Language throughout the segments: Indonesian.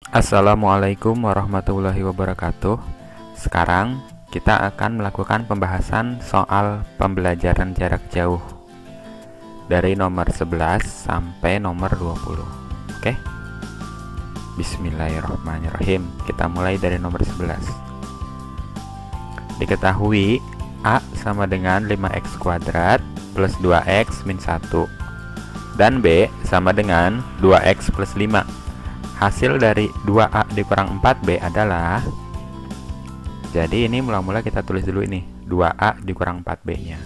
Assalamualaikum warahmatullahi wabarakatuh. Sekarang kita akan melakukan pembahasan soal pembelajaran jarak jauh dari nomor 11 sampai nomor 20. Oke? Bismillahirrahmanirrahim. Kita mulai dari nomor 11. Diketahui A sama dengan 5x kuadrat plus 2x min 1 dan B sama dengan 2x plus 5. Hasil dari 2A dikurang 4B adalah, jadi ini mula-mula kita tulis dulu ini 2A dikurang 4B nya.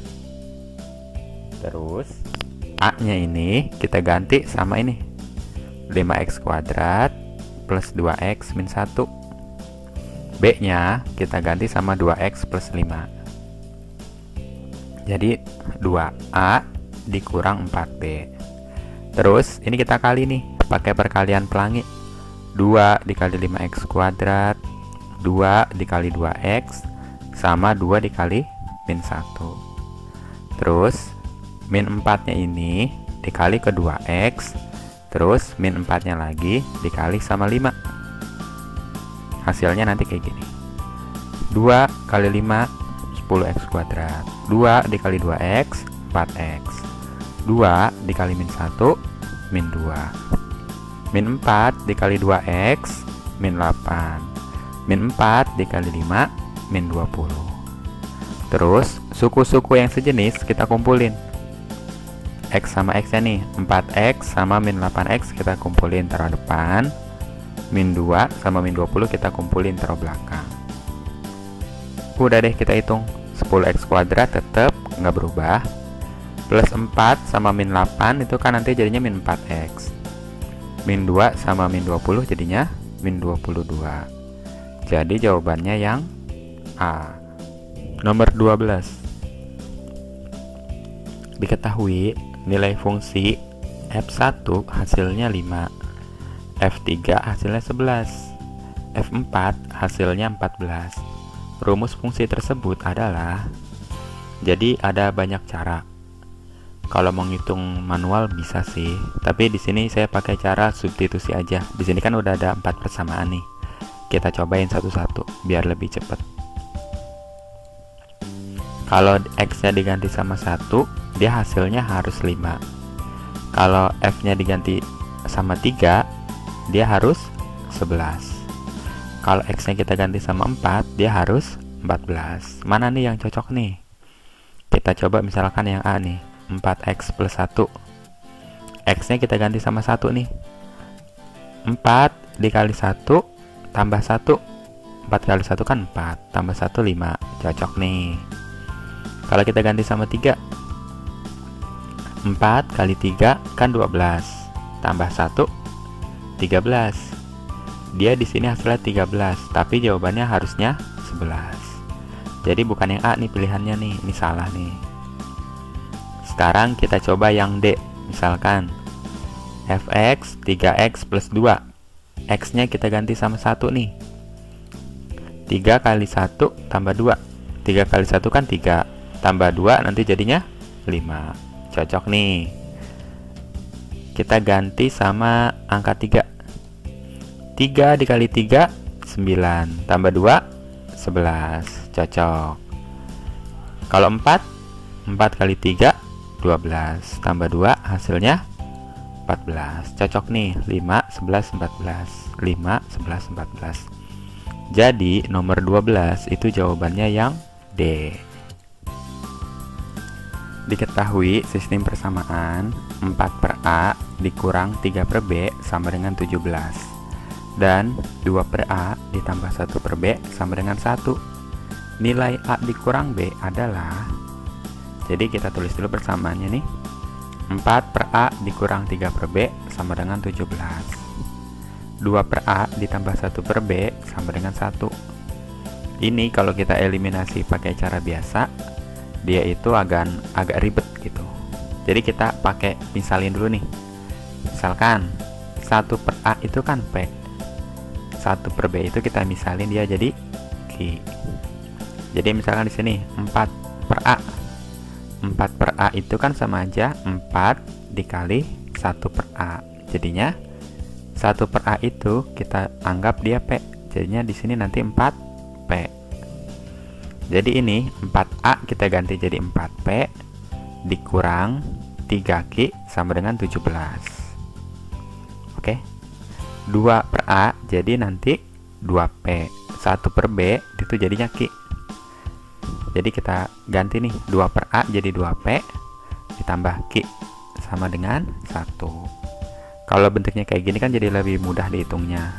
Terus A nya ini kita ganti sama ini 5x kuadrat plus 2x min 1. B nya kita ganti sama 2x plus 5. Jadi 2A dikurang 4B. Terus ini kita kali nih pakai perkalian pelangi. 2 dikali 5x kuadrat 2 dikali 2x sama 2 dikali min 1. Terus min 4 nya ini dikali ke 2x, terus min 4 nya lagi dikali sama 5. Hasilnya nanti kayak gini, 2 kali 5 10x kuadrat, 2 dikali 2x 4x, 2 dikali min 1 min 2, min 4 dikali 2x min 8, min 4 dikali 5 min 20. Terus suku-suku yang sejenis kita kumpulin. X sama X nya nih 4x sama min 8x kita kumpulin taruh depan, min 2 sama min 20 kita kumpulin taruh belakang. Udah deh, kita hitung 10x kuadrat tetap nggak berubah, plus 4 sama min 8 itu kan nanti jadinya min 4x, min 2 sama min 20 jadinya min 22. Jadi jawabannya yang A. Nomor 12. Diketahui nilai fungsi F1 hasilnya 5, F3 hasilnya 11, F4 hasilnya 14. Rumus fungsi tersebut adalah, jadi ada banyak cara. Kalau mau ngitung manual bisa sih, tapi di sini saya pakai cara substitusi aja. Di sini kan udah ada 4 persamaan nih. Kita cobain satu-satu biar lebih cepat. Kalau x-nya diganti sama 1, dia hasilnya harus 5. Kalau f-nya diganti sama 3, dia harus 11. Kalau x-nya kita ganti sama 4, dia harus 14. Mana nih yang cocok nih? Kita coba misalkan yang A nih, 4x plus 1. X nya kita ganti sama 1 nih, 4 dikali 1 tambah 1, 4 kali 1 kan 4, tambah 1 5, cocok nih. Kalau kita ganti sama 3, 4 kali 3 kan 12, tambah 1 13. Dia di sini hasilnya 13, tapi jawabannya harusnya 11. Jadi bukan yang A nih pilihannya nih, ini salah nih. Sekarang kita coba yang D. Misalkan fx 3x plus 2, x nya kita ganti sama 1 nih, 3 kali 1 tambah 2, 3 kali 1 kan 3, tambah 2 nanti jadinya 5, cocok nih. Kita ganti sama angka 3, 3 dikali 3 9, tambah 2 11, cocok. Kalau 4 kali 3 12, tambah 2 hasilnya 14, cocok nih. 5 11 14, 5 11 14. Jadi nomor 12 itu jawabannya yang D. Diketahui sistem persamaan 4 per A dikurang 3 per B sama dengan 17, dan 2 per A ditambah 1 per B sama dengan 1. Nilai A dikurang B adalah, jadi kita tulis dulu persamaannya nih, 4 per A dikurang 3 per B sama dengan 17, 2 per A ditambah 1 per B sama dengan 1. Ini kalau kita eliminasi pakai cara biasa, dia itu agak ribet gitu. Jadi kita pakai misalin dulu nih. Misalkan 1 per A itu kan P, 1 per B itu kita misalin dia jadi Q. Jadi misalkan di sini 4 per A, 4 per A itu kan sama aja 4 dikali 1 per A, jadinya 1 per A itu kita anggap dia P. Jadinya di sini nanti 4P. Jadi ini 4A kita ganti jadi 4P dikurang 3Q sama dengan 17. Oke. 2 per A jadi nanti 2P. 1 per B itu jadinya Q. Jadi kita ganti nih, 2 per A jadi 2P ditambah Q sama dengan 1. Kalau bentuknya kayak gini kan jadi lebih mudah dihitungnya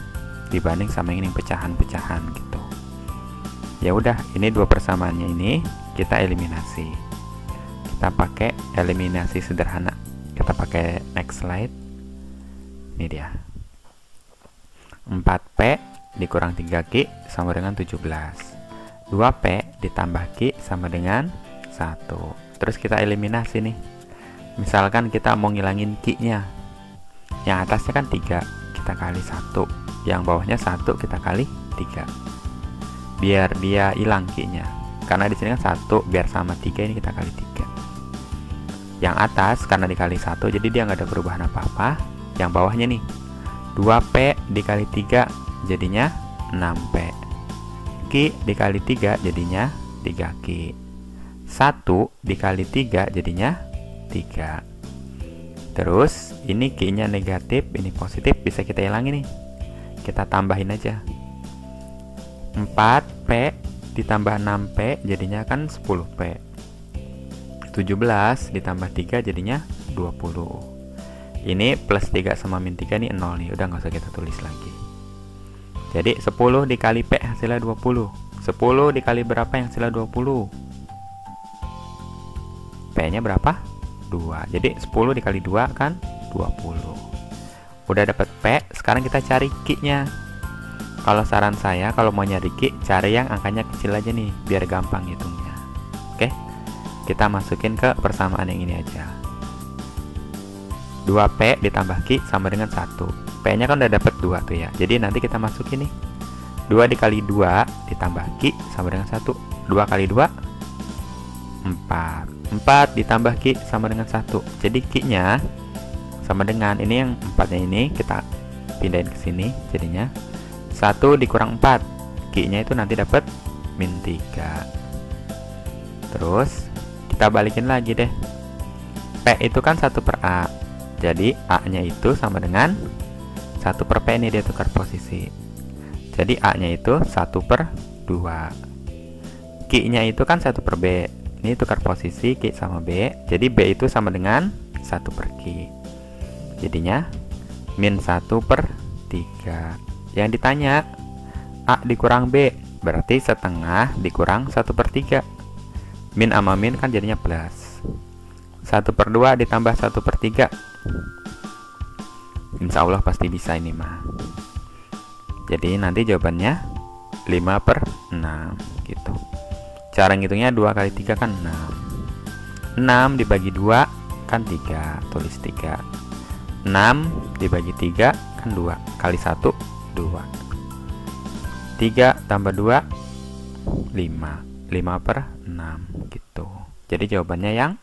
dibanding sama ini pecahan-pecahan gitu. Ya udah, ini dua persamaannya ini kita eliminasi. Kita pakai eliminasi sederhana. Kita pakai next slide. Ini dia. 4P dikurang 3Q sama dengan 17. 2P ditambah Q sama dengan 1. Terus kita eliminasi nih. Misalkan kita mau ngilangin Q-nya. Yang atasnya kan 3, kita kali 1. Yang bawahnya 1 kita kali 3. Biar dia hilang Q-nya. Karena di sini kan 1, biar sama 3 ini kita kali 3. Yang atas karena dikali 1 jadi dia nggak ada perubahan apa-apa. Yang bawahnya nih 2P dikali 3 jadinya 6P. Q dikali 3 jadinya 3Q. 1 dikali 3 jadinya 3. Terus ini Q-nya negatif, ini positif, bisa kita hilangin nih. Kita tambahin aja. 4P ditambah 6P jadinya kan 10P. 17 ditambah 3 jadinya 20. Ini plus 3 sama min 3 nih 0 nih, udah nggak usah kita tulis lagi. Jadi 10 dikali P hasilnya 20. 10 dikali berapa yang hasilnya 20? P-nya berapa? 2. Jadi 10 dikali 2 kan 20. Udah dapat P, sekarang kita cari Q-nya. Kalau saran saya kalau mau nyari Q, cari yang angkanya kecil aja nih, biar gampang hitungnya. Oke. Kita masukin ke persamaan yang ini aja. 2P ditambah Q sama dengan 1. P-nya kan udah dapat 2 tuh ya. Jadi nanti kita masukin nih. 2 dikali 2 ditambah Q sama dengan 1. 2 kali 2 4. 4 ditambah Q sama dengan 1. Jadi Q-nya sama dengan ini, yang 4-nya ini kita pindahin ke sini, jadinya 1 dikurang 4. Q-nya itu nanti dapat min 3. Terus kita balikin lagi deh. P itu kan 1 per A. Jadi A-nya itu sama dengan 1 per P, ini dia tukar posisi. Jadi A-nya itu 1 per 2. Q-nya itu kan 1 per B. Ini tukar posisi Q sama B. Jadi B itu sama dengan 1 per Q. Jadinya min 1 per 3. Yang ditanya A dikurang B, berarti setengah dikurang 1 per 3. Min sama min kan jadinya plus. 1 per 2 ditambah 1 per 3. Insya Allah pasti bisa ini mah. Jadi nanti jawabannya 5 per 6 gitu. Cara ngitungnya 2 kali 3 kan 6. 6 dibagi 2 kan 3, tulis 3. 6 dibagi 3 kan 2, kali 1 2. 3 tambah 2 5. 5 per 6 gitu. Jadi jawabannya yang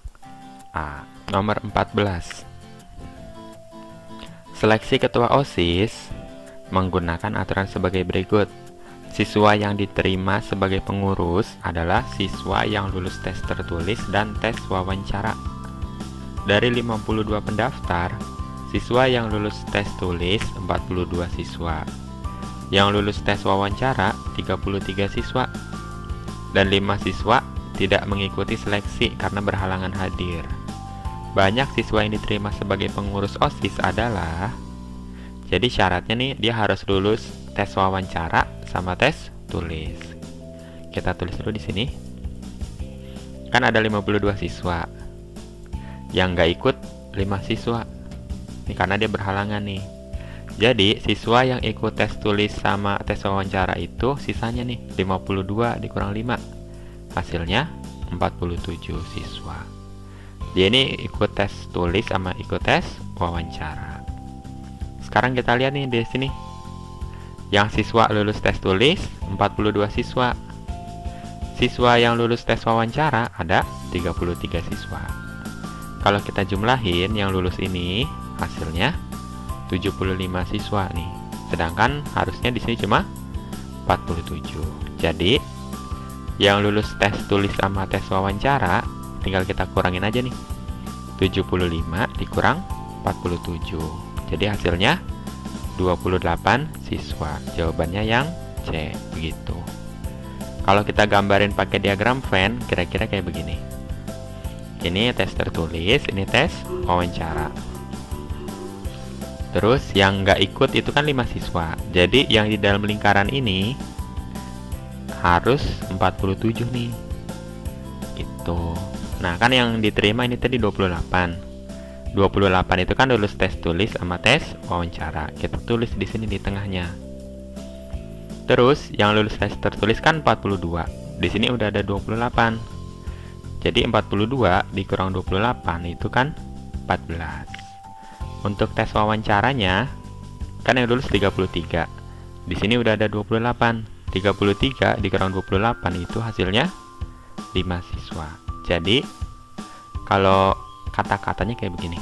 A. Nomor 14. Seleksi ketua OSIS menggunakan aturan sebagai berikut. Siswa yang diterima sebagai pengurus adalah siswa yang lulus tes tertulis dan tes wawancara. Dari 52 pendaftar, siswa yang lulus tes tulis 42 siswa. Yang lulus tes wawancara 33 siswa. Dan 5 siswa tidak mengikuti seleksi karena berhalangan hadir. Banyak siswa yang diterima sebagai pengurus OSIS adalah, jadi syaratnya nih dia harus lulus tes wawancara sama tes tulis. Kita tulis dulu di sini. Kan ada 52 siswa. Yang nggak ikut 5 siswa. Ini karena dia berhalangan nih. Jadi siswa yang ikut tes tulis sama tes wawancara itu sisanya nih 52 dikurang 5. Hasilnya 47 siswa. Dia ini ikut tes tulis sama ikut tes wawancara. Sekarang kita lihat nih di sini. Yang siswa lulus tes tulis 42 siswa. Siswa yang lulus tes wawancara ada 33 siswa. Kalau kita jumlahin yang lulus ini hasilnya 75 siswa nih. Sedangkan harusnya di sini cuma 47. Jadi yang lulus tes tulis sama tes wawancara tinggal kita kurangin aja nih. 75 dikurang 47. Jadi hasilnya 28 siswa. Jawabannya yang C, begitu. Kalau kita gambarin pakai diagram Venn, kira-kira kayak begini. Ini tes tertulis, ini tes wawancara. Terus yang nggak ikut itu kan 5 siswa. Jadi yang di dalam lingkaran ini harus 47 nih. Gitu. Nah, kan yang diterima ini tadi 28. 28 itu kan lulus tes tulis sama tes wawancara. Kita tulis di sini di tengahnya. Terus yang lulus tes tertulis kan 42. Di sini udah ada 28. Jadi 42 dikurang 28 itu kan 14. Untuk tes wawancaranya kan yang lulus 33. Di sini udah ada 28. 33 dikurang 28 itu hasilnya 5 siswa. Jadi kalau kata-katanya kayak begini.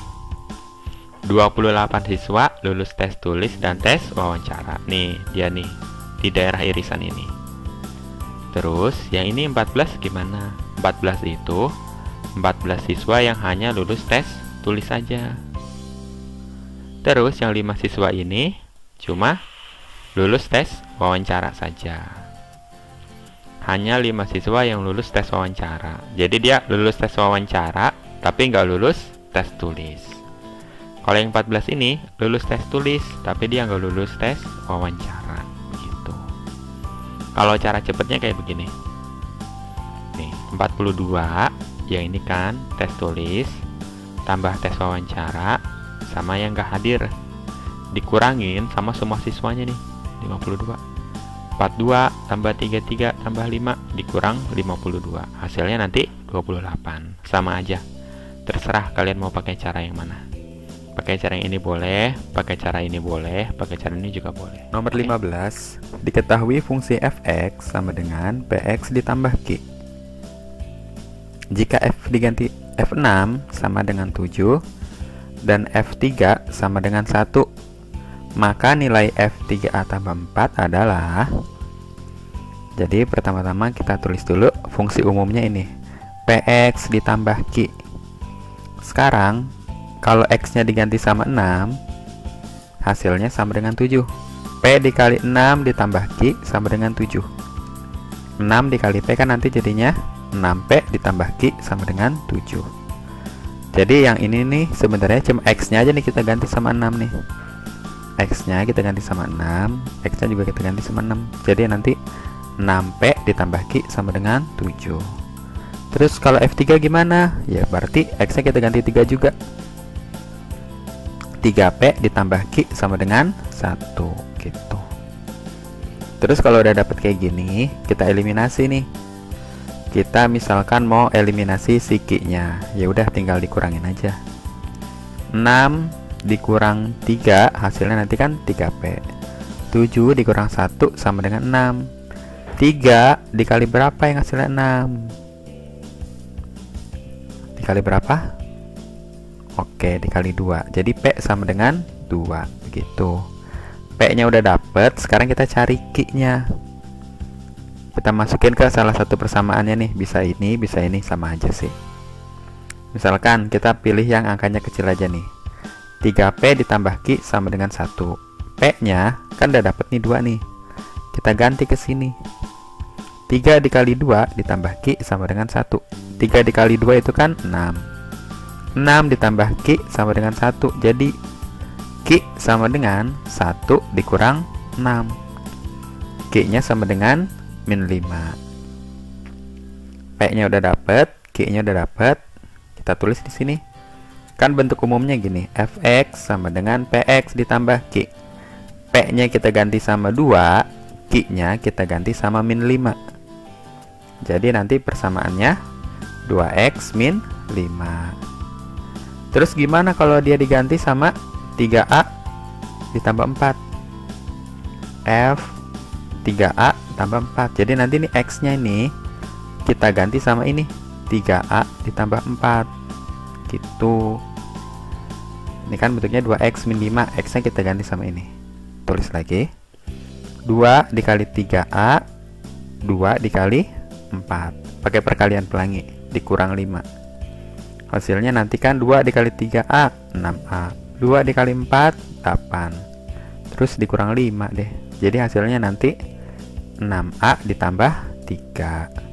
28 siswa lulus tes tulis dan tes wawancara. Nih, dia nih di daerah irisan ini. Terus yang ini 14 gimana? 14 itu 14 siswa yang hanya lulus tes tulis saja. Terus yang 5 siswa ini cuma lulus tes wawancara saja. Hanya 5 siswa yang lulus tes wawancara. Jadi dia lulus tes wawancara tapi nggak lulus tes tulis. Kalau yang 14 ini lulus tes tulis tapi dia nggak lulus tes wawancara. Gitu. Kalau cara cepatnya kayak begini. Nih, 42 yang ini kan tes tulis tambah tes wawancara sama yang nggak hadir dikurangin sama semua siswanya nih 52. 42 tambah 33 tambah 5 dikurang 52. Hasilnya nanti 28. Sama aja. Terserah kalian mau pakai cara yang mana. Pakai cara yang ini boleh, pakai cara ini boleh, pakai cara ini juga boleh. Nomor 15, diketahui fungsi fx sama dengan px ditambah q. Jika f diganti f6 sama dengan 7 dan f3 sama dengan 1, maka nilai f3a tambah 4 adalah. Jadi pertama-tama kita tulis dulu fungsi umumnya ini, px ditambah q. Sekarang kalau x-nya diganti sama 6, hasilnya sama dengan 7. P dikali 6 ditambah Q sama dengan 7. 6 dikali P kan nanti jadinya 6P ditambah Q sama dengan 7. Jadi yang ini nih sebenarnya cuma x-nya aja nih kita ganti sama 6 nih. X-nya kita ganti sama 6, x-nya juga kita ganti sama 6. Jadi nanti 6P ditambah Q sama dengan 7. Terus kalau F3 gimana? Ya berarti x-nya kita ganti 3 juga. 3P ditambah Q sama dengan 1 gitu. Terus kalau udah dapet kayak gini, kita eliminasi nih. Kita misalkan mau eliminasi si Q-nya. Ya udah tinggal dikurangin aja. 6 dikurang 3 hasilnya nanti kan 3P. 7 dikurang 1 sama dengan 6. 3 dikali berapa yang hasilnya 6? Dikali berapa? Oke, dikali 2. Jadi P sama dengan 2 begitu. P-nya udah dapet, sekarang kita cari Q-nya. Kita masukin ke salah satu persamaannya nih, bisa ini sama aja sih. Misalkan kita pilih yang angkanya kecil aja nih. 3P ditambah Q sama dengan 1. P-nya kan udah dapet nih 2 nih. Kita ganti ke sini. 3 dikali 2 ditambah Q sama dengan 1. 3 dikali 2 itu kan 6. 6 ditambah Q sama dengan 1. Jadi Q sama dengan 1 dikurang 6. Q-nya sama dengan min 5. P-nya udah dapet, Q-nya udah dapet. Kita tulis di sini. Kan bentuk umumnya gini, fx sama dengan px ditambah Q. P-nya kita ganti sama 2, Q-nya kita ganti sama min 5. Jadi nanti persamaannya 2x min 5. Terus gimana kalau dia diganti sama 3A ditambah 4? F 3A tambah 4. Jadi nanti ini X-nya ini kita ganti sama ini 3A ditambah 4 gitu. Ini kan bentuknya 2x min 5, x nya kita ganti sama ini. Tulis lagi 2 dikali 3a 2 dikali 4, pakai perkalian pelangi, dikurang 5. Hasilnya nanti kan 2 dikali 3a 6a, 2 dikali 4 8, terus dikurang 5 deh. Jadi hasilnya nanti 6a ditambah 3.